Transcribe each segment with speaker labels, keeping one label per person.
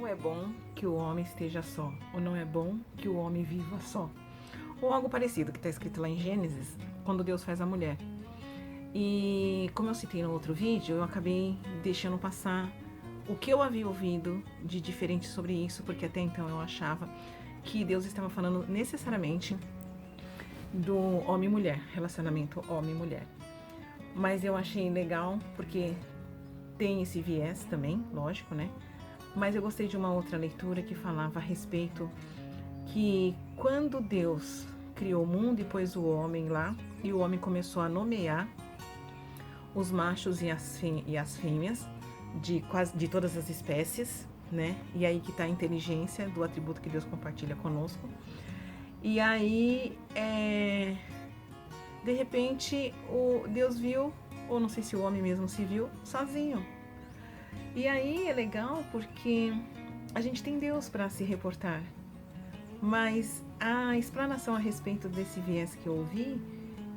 Speaker 1: não é bom que o homem esteja só, ou não é bom que o homem viva só. Ou algo parecido que está escrito lá em Gênesis, quando Deus faz a mulher. E como eu citei no outro vídeo, eu acabei deixando passar o que eu havia ouvido de diferente sobre isso, porque até então eu achava que Deus estava falando necessariamente do homem e mulher, relacionamento homem e mulher. Mas eu achei legal porque tem esse viés também, lógico, né? Mas eu gostei de uma outra leitura que falava a respeito que quando Deus criou o mundo e pôs o homem lá, e o homem começou a nomear os machos e as fêmeas de todas as espécies, né? E aí que está a inteligência do atributo que Deus compartilha conosco. E aí, de repente, Deus viu, ou não sei se o homem mesmo se viu, sozinho. E aí é legal porque a gente tem Deus para se reportar. Mas a explanação a respeito desse viés que eu ouvi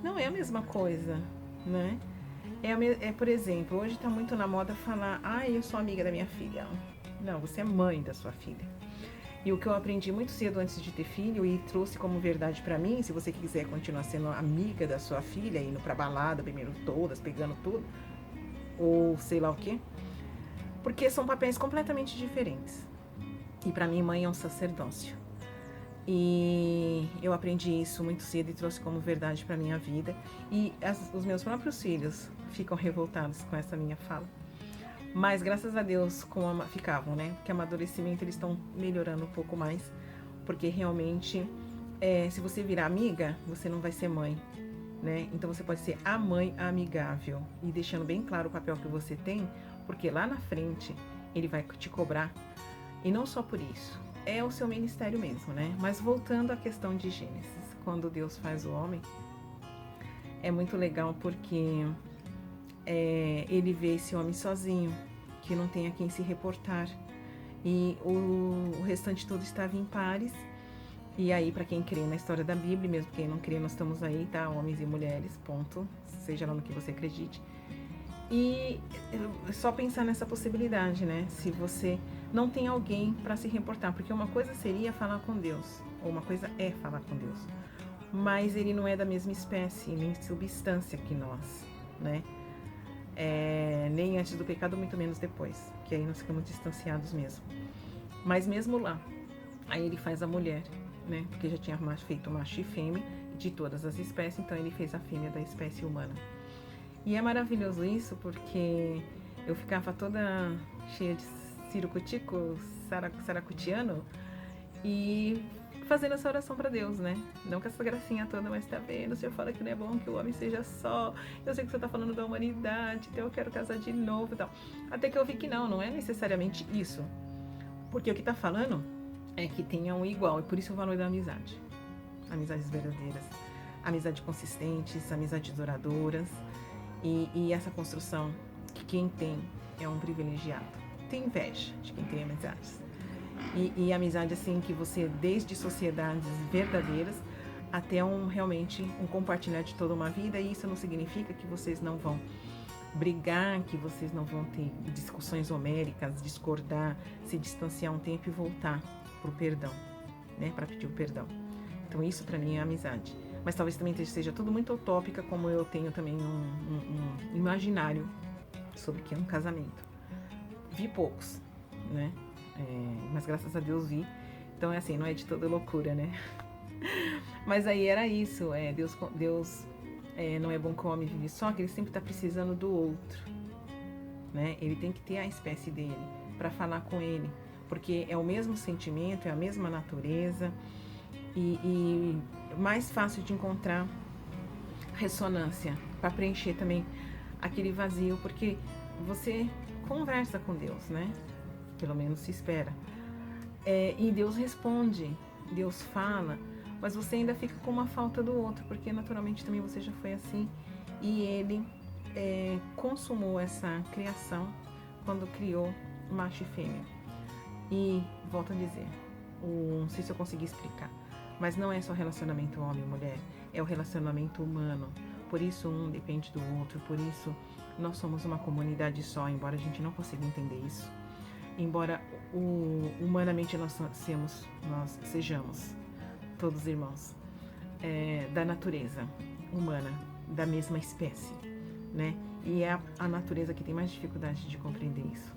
Speaker 1: não é a mesma coisa, né? Por exemplo, hoje está muito na moda falar, eu sou amiga da minha filha. Não, você é mãe da sua filha. E o que eu aprendi muito cedo antes de ter filho e trouxe como verdade para mim, se você quiser continuar sendo amiga da sua filha, indo pra balada, bebendo todas, pegando tudo, ou sei lá o quê, porque são papéis completamente diferentes. E para mim, mãe é um sacerdócio. E eu aprendi isso muito cedo e trouxe como verdade para minha vida. E os meus próprios filhos ficam revoltados com essa minha fala. Mas graças a Deus ficavam, né? Porque amadurecimento eles estão melhorando um pouco mais. Porque realmente, se você virar amiga, você não vai ser mãe, né? Então você pode ser a mãe amigável. E deixando bem claro o papel que você tem, porque lá na frente ele vai te cobrar. E não só por isso. É o seu ministério mesmo, né? Mas voltando à questão de Gênesis, quando Deus faz o homem, é muito legal porque ele vê esse homem sozinho, que não tem a quem se reportar. E o restante todo estava em pares. E aí, para quem crê na história da Bíblia, mesmo quem não crê, nós estamos aí, tá? Homens e mulheres, ponto. Seja lá no que você acredite. E só pensar nessa possibilidade, né? Se você não tem alguém para se reportar, porque uma coisa seria falar com Deus, ou uma coisa é falar com Deus, mas ele não é da mesma espécie, nem substância que nós, né? Nem antes do pecado, muito menos depois, que aí nós ficamos distanciados mesmo. Mas mesmo lá, aí ele faz a mulher, né? Porque já tinha feito macho e fêmea de todas as espécies, então ele fez a fêmea da espécie humana. E é maravilhoso isso porque eu ficava toda cheia de ciricutico, saracutiano e fazendo essa oração para Deus, né? Não com essa gracinha toda, mas tá vendo? O Senhor fala que não é bom que o homem seja só. Eu sei que você tá falando da humanidade, então eu quero casar de novo e tal. Até que eu vi que não é necessariamente isso. Porque o que tá falando é que tenha um igual, e por isso o valor da amizade. Amizades verdadeiras, amizades consistentes, amizades duradouras. E essa construção que quem tem é um privilegiado. Tem inveja de quem tem amizades. E amizade assim que você, desde sociedades verdadeiras até realmente um compartilhar de toda uma vida, e isso não significa que vocês não vão brigar, que vocês não vão ter discussões homéricas, discordar, se distanciar um tempo e voltar pro perdão, né, para pedir o perdão. Então isso para mim é amizade. Mas talvez também seja tudo muito utópica, como eu tenho também um imaginário sobre o que é um casamento. Vi poucos, né? Mas graças a Deus vi. Então é assim, não é de toda loucura, né? Mas aí era isso. Deus não é bom que o homem vive só, que ele sempre está precisando do outro, né? Ele tem que ter a espécie dele para falar com ele, porque é o mesmo sentimento, é a mesma natureza. E mais fácil de encontrar ressonância para preencher também aquele vazio, porque você conversa com Deus, né? Pelo menos se espera. E Deus responde, Deus fala, mas você ainda fica com uma falta do outro, porque naturalmente também você já foi assim. E ele consumou essa criação quando criou macho e fêmea. E, volto a dizer, não sei se eu consegui explicar, mas não é só relacionamento homem e mulher, é o relacionamento humano. Por isso um depende do outro, por isso nós somos uma comunidade só, embora a gente não consiga entender isso. embora humanamente nós sejamos todos irmãos, da natureza humana, da mesma espécie, né? E é a natureza que tem mais dificuldade de compreender isso.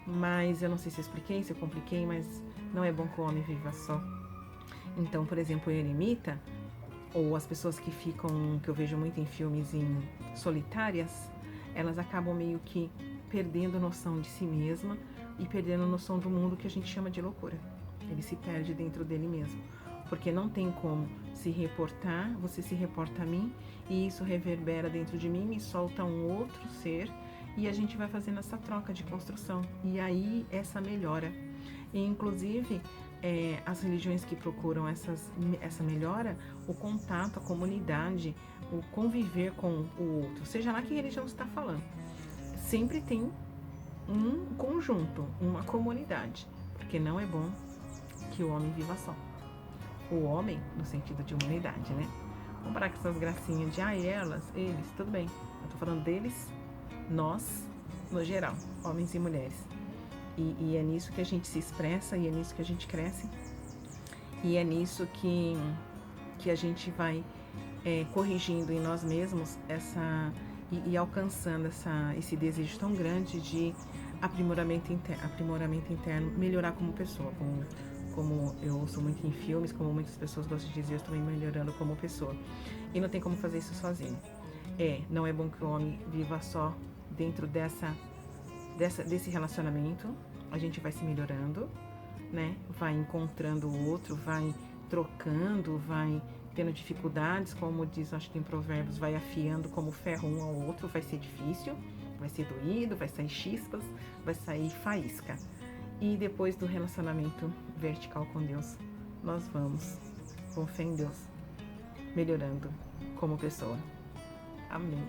Speaker 1: Mas eu não sei se eu expliquei, se eu compliquei, mas não é bom que o homem viva só. Então, por exemplo, o eremita, ou as pessoas que ficam, que eu vejo muito em filmes, solitárias, elas acabam meio que perdendo noção de si mesma e perdendo noção do mundo, que a gente chama de loucura. Ele se perde dentro dele mesmo, porque não tem como se reportar, você se reporta a mim e isso reverbera dentro de mim, me solta um outro ser e a gente vai fazendo essa troca de construção e aí essa melhora. E inclusive as religiões que procuram essa melhora, o contato, a comunidade, o conviver com o outro, seja lá que religião você está falando, sempre tem um conjunto, uma comunidade, porque não é bom que o homem viva só. O homem, no sentido de humanidade, né? Vamos parar com essas gracinhas de elas, eles, tudo bem. Eu tô falando deles, nós, no geral, homens e mulheres. E é nisso que a gente se expressa, e é nisso que a gente cresce, e é nisso que a gente vai corrigindo em nós mesmos e alcançando esse desejo tão grande de aprimoramento interno, melhorar como pessoa, como eu ouço muito em filmes, como muitas pessoas gostam de dizer, eu estou me melhorando como pessoa. E não tem como fazer isso sozinho. Não é bom que o homem viva só dentro desse relacionamento. A gente vai se melhorando, né? Vai encontrando o outro, vai trocando, vai tendo dificuldades, como diz, acho que em Provérbios, vai afiando como ferro um ao outro, vai ser difícil, vai ser doído, vai sair chispas, vai sair faísca. E depois do relacionamento vertical com Deus, nós vamos, com fé em Deus, melhorando como pessoa. Amém.